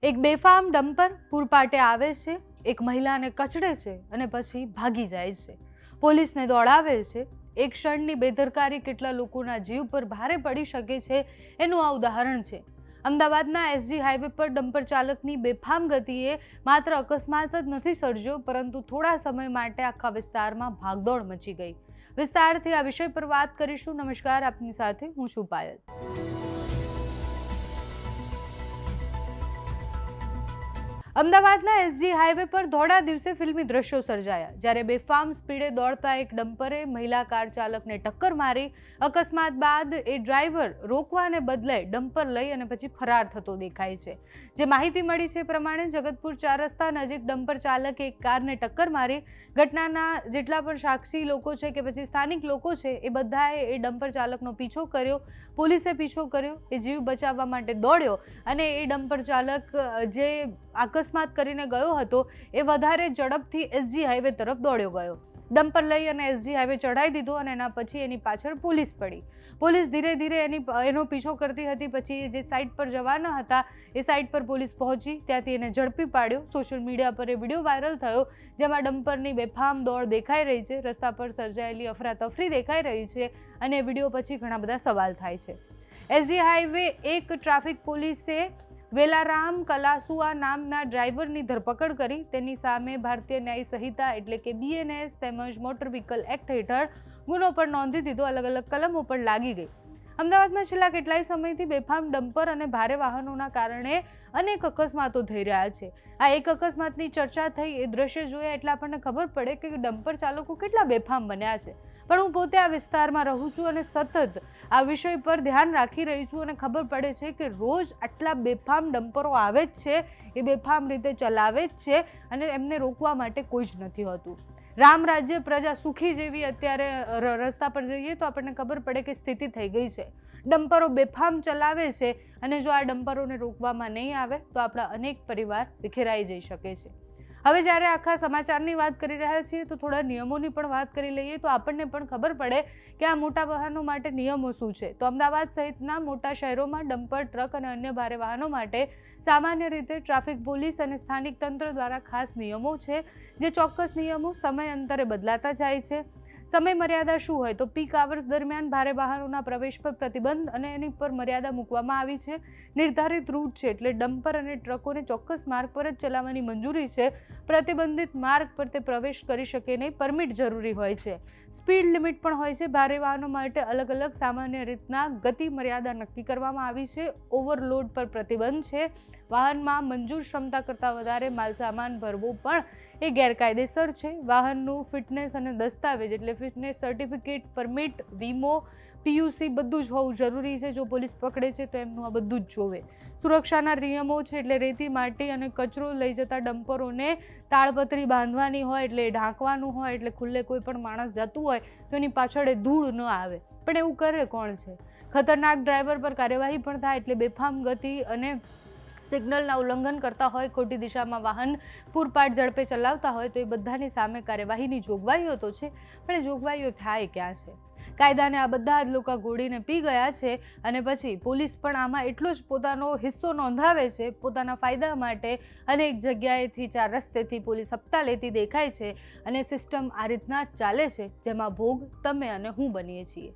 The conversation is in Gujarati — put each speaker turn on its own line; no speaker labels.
એક બેફામ ડમ્પર પૂરપાટે આવે છે, એક મહિલાને કચડે છે અને પછી ભાગી જાય છે. પોલીસને દોડાવે છે. એક ક્ષણની બેદરકારી કેટલા લોકોના જીવ પર ભારે પડી શકે છે એનું આ ઉદાહરણ છે. અમદાવાદના એસજી હાઈવે પર ડમ્પર ચાલકની બેફામ ગતિએ માત્ર અકસ્માત જ નથી સર્જ્યો, પરંતુ થોડા સમય માટે આખા વિસ્તારમાં ભાગદોડ મચી ગઈ. વિસ્તારથી આ વિષય પર વાત કરીશું. નમસ્કાર, આપની સાથે હું છું પાયલ. અમદાવાદના એસજી હાઈવે પર ધોળા દિવસે ફિલ્મી દ્રશ્યો સર્જાયા, જ્યારે બેફામ સ્પીડે દોડતા એક ડમ્પરે મહિલા કાર ચાલકને ટક્કર મારી. અકસ્માત બાદ એ ડ્રાઈવર રોકવાને બદલે ડમ્પર લઈ અને પછી ફરાર થતો દેખાય છે. જે માહિતી મળી છે એ પ્રમાણે જગતપુર 4 રસ્તા નજીક ડમ્પર ચાલકે એક કારને ટક્કર મારી. ઘટનાના જેટલા પણ સાક્ષી લોકો છે કે પછી સ્થાનિક લોકો છે એ બધાએ એ ડમ્પર ચાલકનો પીછો કર્યો. પોલીસે પીછો કર્યો, એ જીવ બચાવવા માટે દોડ્યો અને એ ડમ્પર ચાલક જે અકસ્માત કરીને ગયો હતો એ વધારે ઝડપથી એસજી હાઈવે તરફ દોડ્યો ગયો. ડમ્પર લઈ અને એસજી હાઈવે ચઢાઈ દીધો અને એના પછી એની પાછળ પોલીસ પડી. પોલીસ ધીરે ધીરે એનો પીછો કરતી હતી. પછી જે સાઈડ પર જવાના હતા એ સાઈડ પર પોલીસ પહોંચી, ત્યાંથી એને ઝડપી પાડ્યો. સોશિયલ મીડિયા પર એ વિડીયો વાયરલ થયો, જેમાં ડમ્પરની બેફામ દોડ દેખાઈ રહી છે. રસ્તા પર સર્જાયેલી અફરાતફરી દેખાઈ રહી છે અને એ વિડીયો પછી ઘણા બધા સવાલ થાય છે. એસજી હાઈવે 1 ટ્રાફિક પોલીસે વેલારામ કલાસુઆ નામના ડ્રાઈવરની ધરપકડ કરી. તેની સામે ભારતીય ન્યાય સંહિતા એટલે કે BNS તેમજ મોટર વ્હીકલ એક્ટ હેઠળ ગુનો પણ નોંધી દીધો. અલગ અલગ કલમો પણ લાગી ગઈ. અમદાવાદમાં છેલ્લા કેટલાય સમયથી બેફામ ડમ્પર અને ભારે વાહનોના કારણે અનેક અકસ્માતો થઈ રહ્યા છે. આ એક અકસ્માતની ચર્ચા થઈ, એ દ્રશ્ય જોયા એટલે આપણને ખબર પડે કે ડમ્પર ચાલકો કેટલા બેફામ બન્યા છે. પણ હું પોતે આ વિસ્તારમાં રહું છું અને સતત આ વિષય પર ધ્યાન રાખી રહી છું અને ખબર પડે છે કે રોજ આટલા બેફામ ડમ્પરો આવે જ છે, એ બેફામ રીતે ચલાવે જ છે અને એમને રોકવા માટે કોઈ જ નથી હોતું. રામ રાજ્ય પ્રજા સુખી જેવી અત્યારે રસ્તા પર જઈએ તો આપણને ખબર પડે કે સ્થિતિ થઈ ગઈ છે. ડમ્પરો બેફામ ચલાવે છે અને જો આ ડમ્પરોને રોકવામાં નહીં આવે તો આપણા અનેક પરિવાર વિખેરાઈ જઈ શકે છે. હવે જ્યારે આખા સમાચારની વાત કરી રહ્યા છીએ તો થોડા નિયમોની પણ વાત કરી લઈએ તો આપણને પણ ખબર પડે કે આ મોટા વાહનો માટે નિયમો શું છે. તો અમદાવાદ સહિતના મોટા શહેરોમાં ડમ્પર, ટ્રક અને અન્ય ભારે વાહનો માટે સામાન્ય રીતે ટ્રાફિક પોલીસ અને સ્થાનિક તંત્ર દ્વારા ખાસ નિયમો છે, જે ચોક્કસ નિયમો સમય અંતરે બદલાતા જાય છે. સમય મર્યાદા શું હોય તો પીક આવર્સ દરમિયાન ભારે વાહનોના પ્રવેશ પર પ્રતિબંધ અને એની પર મર્યાદા મૂકવામાં આવી છે. નિર્ધારિત રૂટ છે એટલે ડમ્પર અને ટ્રકોને ચોક્કસ માર્ગ પર જ ચલાવવાની મંજૂરી છે. પ્રતિબંધિત માર્ગ પર તે પ્રવેશ કરી શકે નહીં, પરમિટ જરૂરી હોય છે. સ્પીડ લિમિટ પણ હોય છે. ભારે વાહનો માટે અલગ અલગ સામાન્ય રીતના ગતિ મર્યાદા નક્કી કરવામાં આવી છે. ઓવરલોડ પર પ્રતિબંધ છે. વાહનમાં મંજૂર ક્ષમતા કરતાં વધારે માલસામાન ભરવો પણ એ ગેરકાયદેસર છે. વાહનનું ફિટનેસ અને દસ્તાવેજ એટલે ફિટનેસ સર્ટિફિકેટ, પરમિટ, વીમો, PUC બધું જ હોવું જરૂરી છે. જો પોલીસ પકડે છે તો એમનું આ બધું જ જોવે. સુરક્ષાના નિયમો છે એટલે રેતી, માટી અને કચરો લઈ જતા ડમ્પરોને તાળપત્રી બાંધવાની હોય, એટલે ઢાંકવાનું હોય, એટલે ખુલ્લે કોઈ પણ માણસ જતું હોય તો એની પાછળ ધૂળ ન આવે. પણ એવું કરે કોણ છે? ખતરનાક ડ્રાઈવર પર કાર્યવાહી પણ થાય. એટલે બેફામ ગતિ અને સિગ્નલના ઉલ્લંઘન કરતા હોય, ખોટી દિશામાં વાહન પૂરપાટ ઝડપે ચલાવતા હોય તો એ બધાની સામે કાર્યવાહીની જોગવાઈઓ તો છે, પણ એ જોગવાઈઓ થાય ક્યાં છે? કાયદાને આ બધા જ લોકો ઘોડીને પી ગયા છે અને પછી પોલીસ પણ આમાં એટલો જ પોતાનો હિસ્સો નોંધાવે છે પોતાના ફાયદા માટે. અનેક જગ્યાએથી 4 રસ્તેથી પોલીસ હપ્તા લેતી દેખાય છે અને સિસ્ટમ આ રીતના જ ચાલે છે, જેમાં ભોગ તમે અને હું બનીએ છીએ.